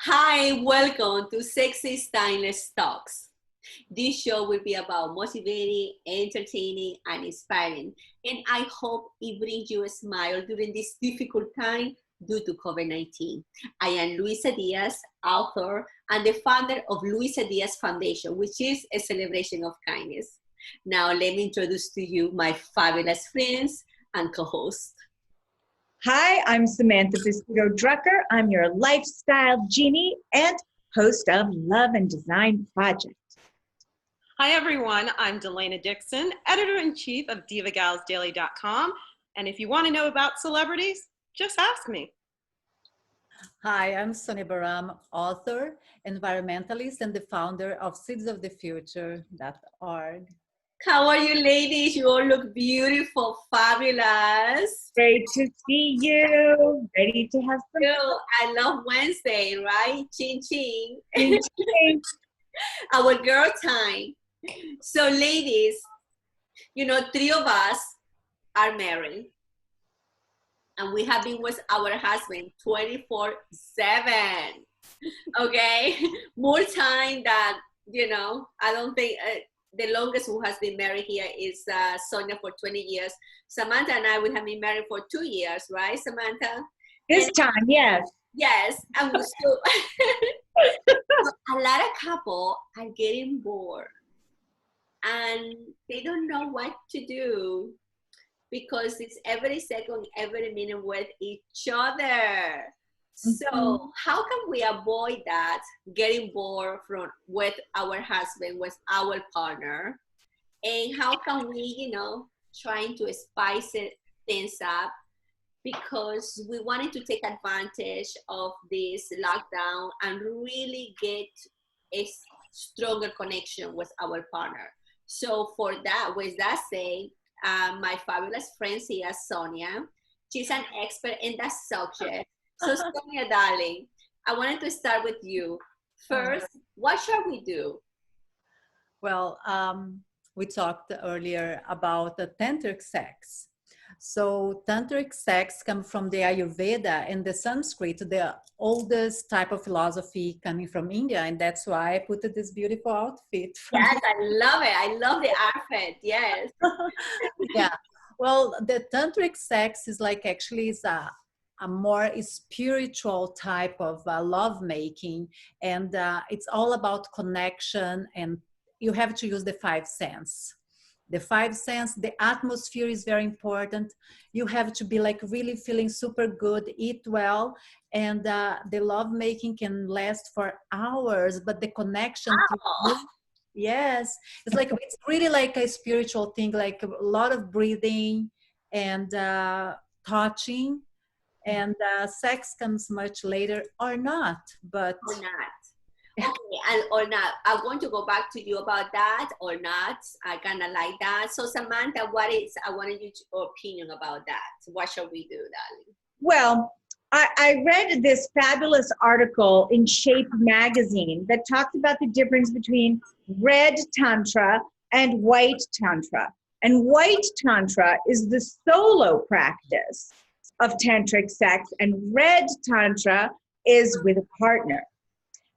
Hi, welcome to Sexy Stylist Talks. This show will be about motivating, entertaining, and inspiring. And I hope it brings you a smile during this difficult time due to COVID-19. I am Luisa Diaz, author and the founder of Luisa Diaz Foundation, which is a celebration of kindness. Now, let me introduce to you my fabulous friends and co-hosts. Hi, I'm Samantha Biscuito Drucker. I'm your lifestyle genie and host of Love and Design Project. Hi, everyone. I'm Delana Dixon, editor-in-chief of DivaGalsDaily.com. And if you want to know about celebrities, just ask me. Hi, I'm Sonia Baram, author, environmentalist, and the founder of seedsofthefuture.org. How are you, ladies? You all look beautiful, fabulous. Great to see you. Ready to have some fun. I love Wednesday, right? Ching ching. Ching, ching. Our girl time. So, ladies, three of us are married. And we have been with our husband 24/7. Okay? More time than, I don't think... the longest who has been married here is Sonia for 20 years. Samantha and I, we have been married for 2 years, right, Samantha? This time, yes. Yes, and we still... a lot of couples are getting bored. And they don't know what to do because it's every second, every minute with each other. So how can we avoid that, getting bored with our husband, with our partner? And how can we, trying to spice things up? Because we wanted to take advantage of this lockdown and really get a stronger connection with our partner. So for that, with that said, my fabulous friend here, Sonia, she's an expert in that subject. So Sonia, darling, I wanted to start with you. First, what shall we do? Well, we talked earlier about the Tantric Sex. So Tantric Sex comes from the Ayurveda and the Sanskrit, the oldest type of philosophy coming from India. And that's why I put this beautiful outfit. Yes, I love it. I love the outfit. Yes. Yeah. Well, the Tantric Sex is like actually is a more spiritual type of love making, and it's all about connection, and you have to use the five senses. The five senses, the atmosphere is very important. You have to be like really feeling super good, eat well, and the love making can last for hours, but the connection yes, it's really like a spiritual thing, like a lot of breathing and touching. And sex comes much later or not, but... Or not. Okay, and or not. I'm going to go back to you about that or not. I kind of like that. So Samantha, I wanted your opinion about that. What shall we do, darling? Well, I read this fabulous article in Shape magazine that talks about the difference between red tantra and white tantra. And white tantra is the solo practice of tantric sex, and red tantra is with a partner.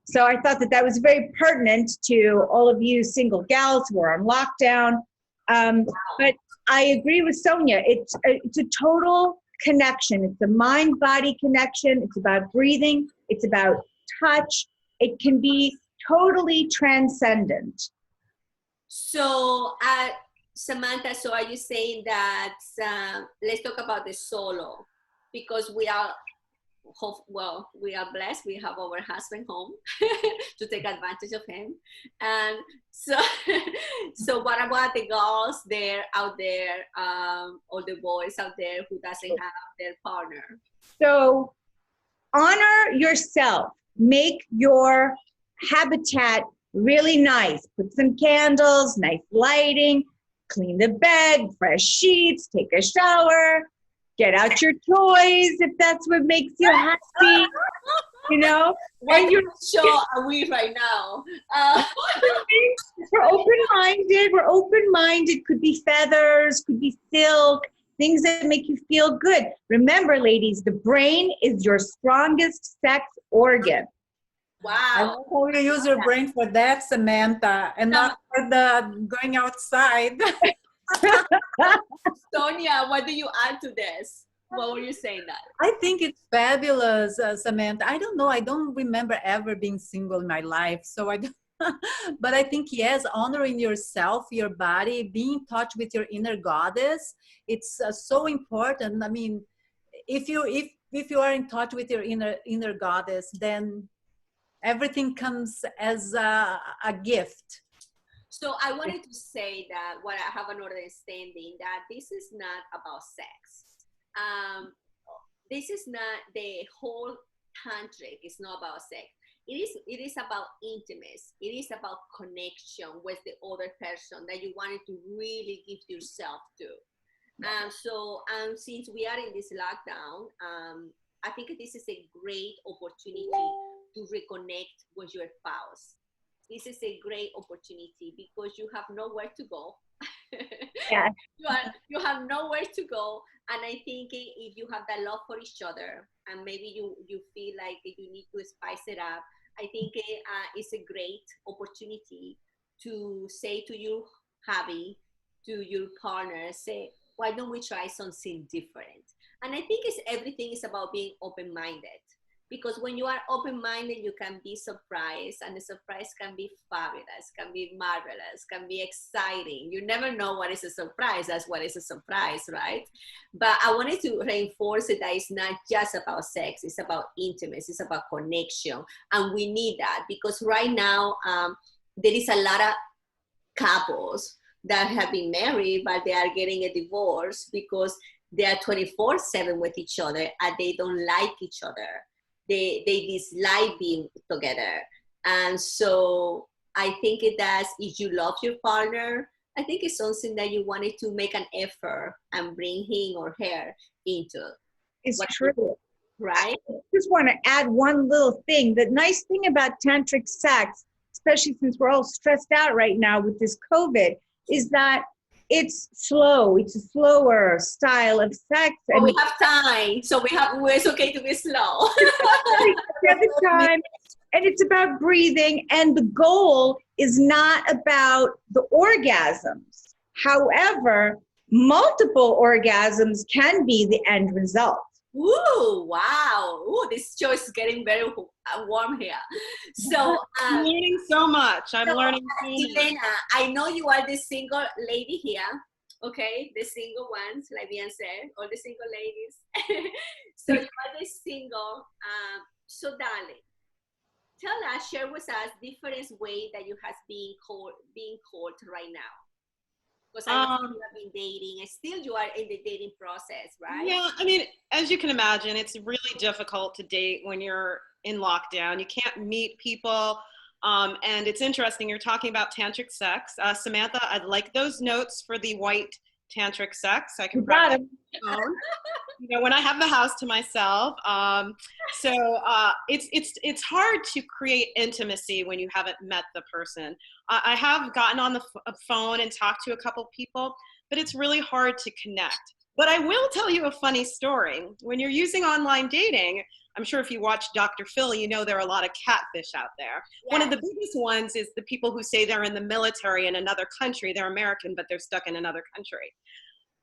So I thought that was very pertinent to all of you single gals who are on lockdown. But I agree with Sonia. It's a total connection. It's a mind-body connection. It's about breathing. It's about touch. It can be totally transcendent. So, Samantha, so are you saying that, let's talk about the solo, because we are blessed. We have our husband home to take advantage of him. And so what about the girls out there, or the boys out there who doesn't have their partner? So honor yourself. Make your habitat really nice. Put some candles, nice lighting, clean the bed, fresh sheets, take a shower, get out your toys if that's what makes you happy, What show are we right now? We're open-minded. We're open-minded. Could be feathers, could be silk, things that make you feel good. Remember, ladies, the brain is your strongest sex organ. I Wow. love how you use your brain for that, Samantha, and Now, not for the going outside. Sonia, what do you add to this? What were you saying that? I think it's fabulous, Samantha. I don't know. I don't remember ever being single in my life. So I don't, but I think, yes, honoring yourself, your body, being in touch with your inner goddess, it's so important. I mean, if you are in touch with your inner goddess, then everything comes as a gift. So I wanted to say that what I have an understanding that this is not about sex. This is not the whole tantric. It's not about sex. It is about intimacy. It is about connection with the other person that you wanted to really give yourself to. So since we are in this lockdown, I think this is a great opportunity to reconnect with your spouse. This is a great opportunity because you have nowhere to go. Yeah. You have nowhere to go, and I think if you have that love for each other, and maybe you feel like you need to spice it up, I think it's a great opportunity to say to your hubby, to your partner, say, why don't we try something different? And I think everything is about being open-minded, because when you are open-minded, you can be surprised, and the surprise can be fabulous, can be marvelous, can be exciting. You never know what is a surprise. That's what is a surprise, right? But I wanted to reinforce it that it's not just about sex. It's about intimacy. It's about connection, and we need that because right now there is a lot of couples that have been married, but they are getting a divorce because they are 24/7 with each other and they don't like each other. They dislike being together. And so I think it does, if you love your partner, I think it's something that you wanted to make an effort and bring him or her into. It's true. Right? I just want to add one little thing. The nice thing about tantric sex, especially since we're all stressed out right now with this COVID, is that it's slow. It's a slower style of sex. Well, we have time, so it's okay to be slow. The time, and it's about breathing, and the goal is not about the orgasms. However, multiple orgasms can be the end result. Ooh, wow. Ooh, this show is getting very warm here. So, I'm learning so much. I'm learning so much. Elena, I know you are the single lady here, okay? The single ones, like Bian said, all the single ladies. So you are the single. So, darling, tell us, share with us different way that you have being called right now. Because I know you have been dating, and still you are in the dating process, right? Yeah, I mean, as you can imagine, it's really difficult to date when you're in lockdown. You can't meet people. And it's interesting, you're talking about tantric sex. Samantha, I'd like those notes for the white tantric sex. I can practice phone. You know, when I have the house to myself. It's hard to create intimacy when you haven't met the person. I have gotten on the phone and talked to a couple people, but it's really hard to connect. But I will tell you a funny story. When you're using online dating, I'm sure if you watch Dr. Phil, you know there are a lot of catfish out there. Yes. One of the biggest ones is the people who say they're in the military in another country. They're American, but they're stuck in another country.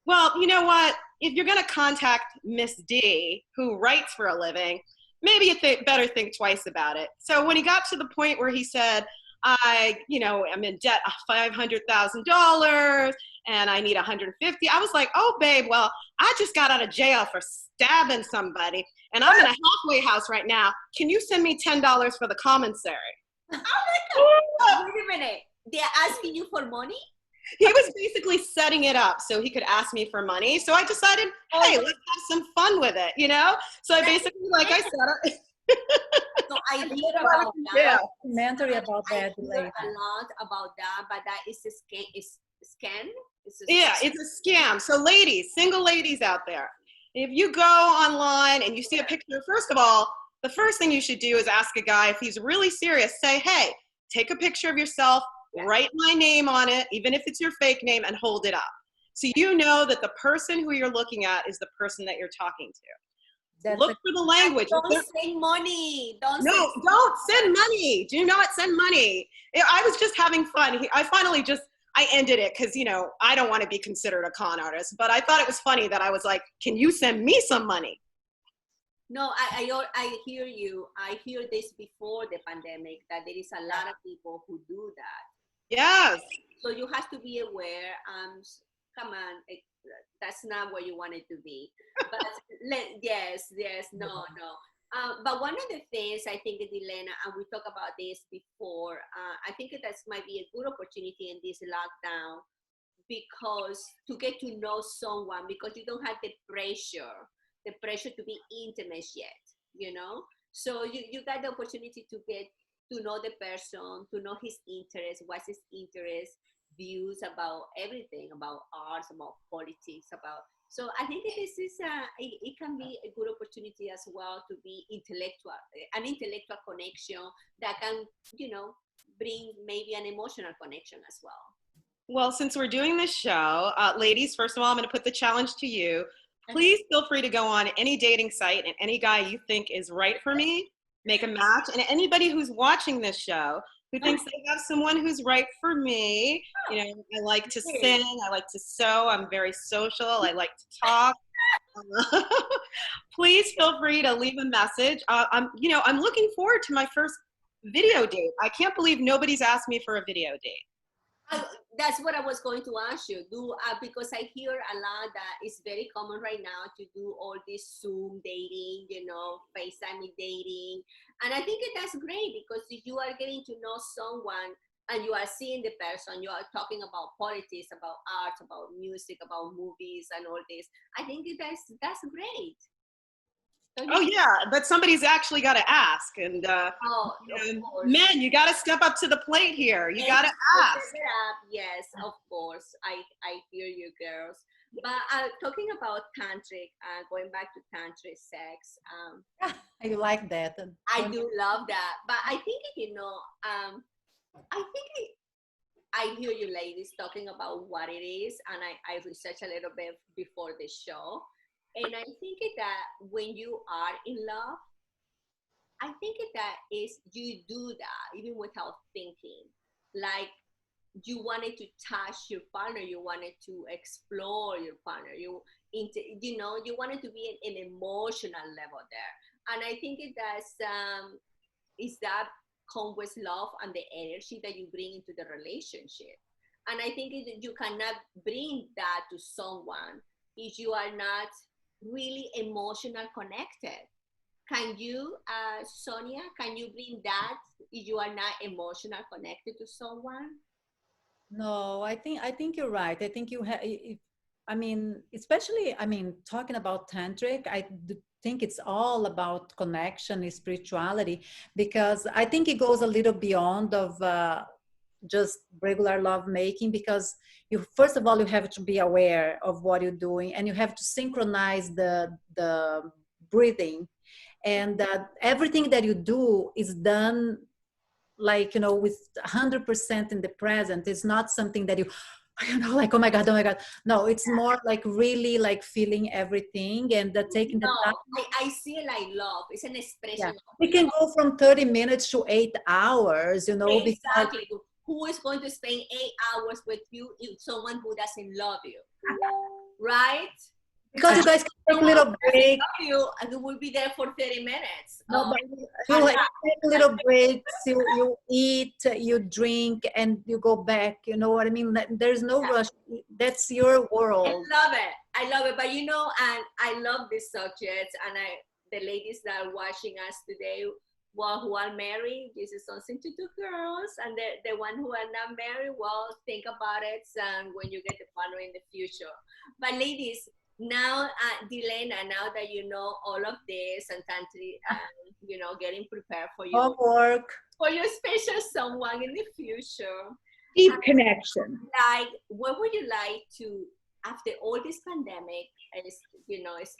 Well, you know what? If you're going to contact Miss D, who writes for a living, maybe you better think twice about it. So when he got to the point where he said, I'm in debt of $500,000 and I need $150,000, I was like, oh, babe, well, I just got out of jail for stabbing somebody and I'm in a halfway house right now. Can you send me $10 for the commissary? Oh my God. Wait a minute. They're asking you for money? He was basically setting it up so he could ask me for money. So I decided, hey, let's have some fun with it, you know? So I basically, like I said, so I hear about that. Yeah, documentary about that. I hear a lot about that, but that is a scam. It's a scam? It's a scam. So ladies, single ladies out there, if you go online and you see a picture, first of all, the first thing you should do is ask a guy if he's really serious. Say, hey, take a picture of yourself, write my name on it, even if it's your fake name, and hold it up. So you know that the person who you're looking at is the person that you're talking to. That's Look for the language. Don't send money. Don't send money. Do not send money. I was just having fun. I ended it because, I don't want to be considered a con artist, but I thought it was funny that I was like, can you send me some money? No, I hear you. I hear this before the pandemic, that there is a lot of people who do that. Yes. So you have to be aware. Come on, that's not where you want it to be. But yes, no. But one of the things I think, Elena, and we talked about this before, I think that might be a good opportunity in this lockdown, because to get to know someone, because you don't have the pressure to be intimate yet, So you got the opportunity to get to know the person, to know his interest, what's his interest, views about everything, about arts, about politics, about. So I think that this is it can be a good opportunity as well to be an intellectual connection that can, bring maybe an emotional connection as well. Well, since we're doing this show, ladies, first of all, I'm going to put the challenge to you. Please feel free to go on any dating site and any guy you think is right for me, make a match. And anybody who's watching this show who thinks they have someone who's right for me, I like to sing, I like to sew, I'm very social, I like to talk. Please feel free to leave a message. I'm looking forward to my first video date. I can't believe nobody's asked me for a video date. That's what I was going to ask you. Because I hear a lot that it's very common right now to do all this Zoom dating, FaceTime dating. And I think that's great, because if you are getting to know someone and you are seeing the person, you are talking about politics, about art, about music, about movies and all this. I think that's great. Oh yeah, but somebody's actually got to ask, and men, you got to step up to the plate here. You got to ask. Yes, of course. I hear you, girls. But talking about tantric, going back to tantric sex. I like that. I do love that, but I think I hear you ladies talking about what it is, and I researched a little bit before the show. And I think that when you are in love, I think that is you do that even without thinking. Like, you wanted to touch your partner, you wanted to explore your partner, you wanted to be an emotional level there. And I think is that come with love and the energy that you bring into the relationship. And I think you cannot bring that to someone if you are not really emotional connected. Can you, Sonia, can you bring that if you are not emotional connected to someone? No, I think you're right. I think you have. Especially, talking about tantric, think it's all about connection and spirituality, because I think it goes a little beyond of just regular love making, because you, first of all, you have to be aware of what you're doing, and you have to synchronize the breathing, and that everything that you do is done with 100% in the present. It's not something that you like, oh my god, no, it's more like really like feeling everything, and taking the time. I see it like love. It's an expression. It can go from 30 minutes to 8 hours, exactly. Who is going to spend 8 hours with you if someone who doesn't love you, right? Because you guys can take a little break. You, and you will be there for 30 minutes. No, but you take a little breaks, you eat, you drink, and you go back. You know what I mean? There's no rush. That's your world. I love it. But and I love this subject. And the ladies that are watching us today, who are married, this is something to do, girls. And the one who are not married, well, think about it and when you get the partner in the future. But ladies, now, Dilena, now that you know all of this and Tantri, getting prepared for you, homework, for your special someone in the future, deep connection. Like, what would you like to, after all this pandemic is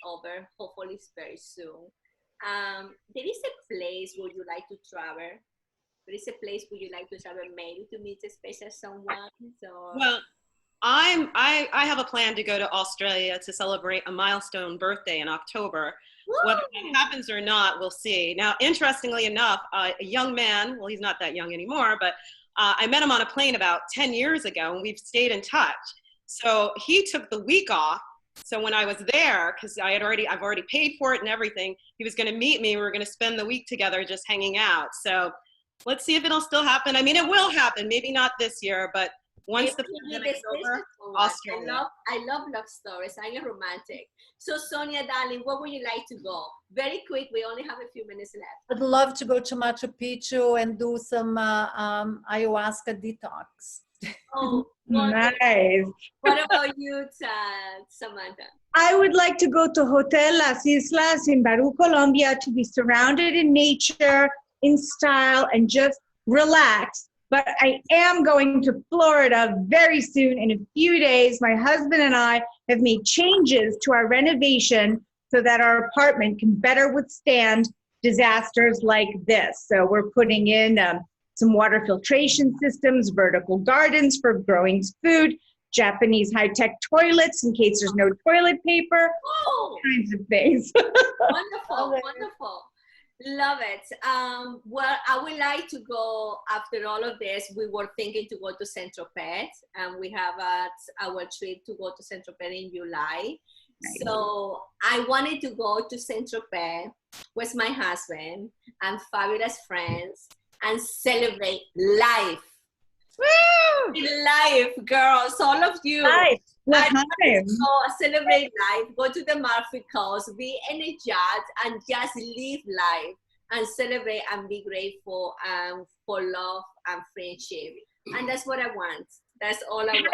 over, hopefully it's very soon, there is a place where you like to travel. There is a place where you like to travel, maybe to meet a special someone. So well, I have a plan to go to Australia to celebrate a milestone birthday in October. Whether that happens or not, we'll see. Now, interestingly enough, a young man, well, he's not that young anymore, but I met him on a plane about 10 years ago, and we've stayed in touch. So he took the week off. So when I was there, because I've already paid for it and everything, he was going to meet me. We were going to spend the week together just hanging out. So let's see if it'll still happen. I mean, it will happen. Maybe not this year, but once the pandemic is over, Australia. I love love stories. I'm a romantic. So Sonia, darling, where would you like to go? Very quick. We only have a few minutes left. I'd love to go to Machu Picchu and do some ayahuasca detox. Oh, Nice. what about you, Samantha? I would like to go to Hotel Las Islas in Baru, Colombia, to be surrounded in nature, in style, and just relax. But I am going to Florida very soon. In a few days, my husband and I have made changes to our renovation so that our apartment can better withstand disasters like this. So we're putting in some water filtration systems, vertical gardens for growing food, Japanese high-tech toilets in case there's no toilet paper, all kinds of things. Wonderful, wonderful. Love it. Well, I would like to go, after all of this, we were thinking to go to Saint-Tropez, and we have our trip to go to Saint-Tropez in July. Nice. So I wanted to go to Saint-Tropez with my husband and fabulous friends and celebrate life. Woo! Life, girls, all of you. Life. So celebrate life, go to the Amalfi Coast, be energized, and just live life and celebrate and be grateful for love and friendship. And that's what I want. That's all I want.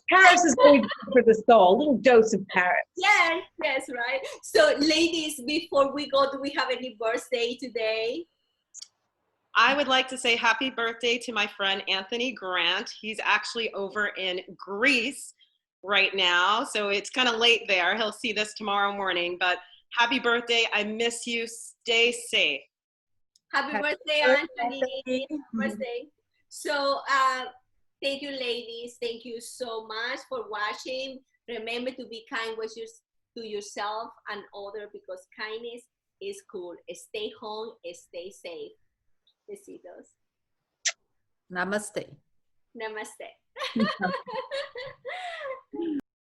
Paris is going for the soul. A little dose of Paris. Yes, yes, right. So, ladies, before we go, do we have any birthday today? I would like to say happy birthday to my friend Anthony Grant. He's actually over in Greece right now, so it's kind of late there. He'll see this tomorrow morning, but happy birthday. I miss you. Stay safe. Happy birthday, Anthony. Happy birthday. So, thank you, ladies. Thank you so much for watching. Remember to be kind to yourself and others, because kindness is cool. Stay home, stay safe. Besitos. Namaste. Namaste.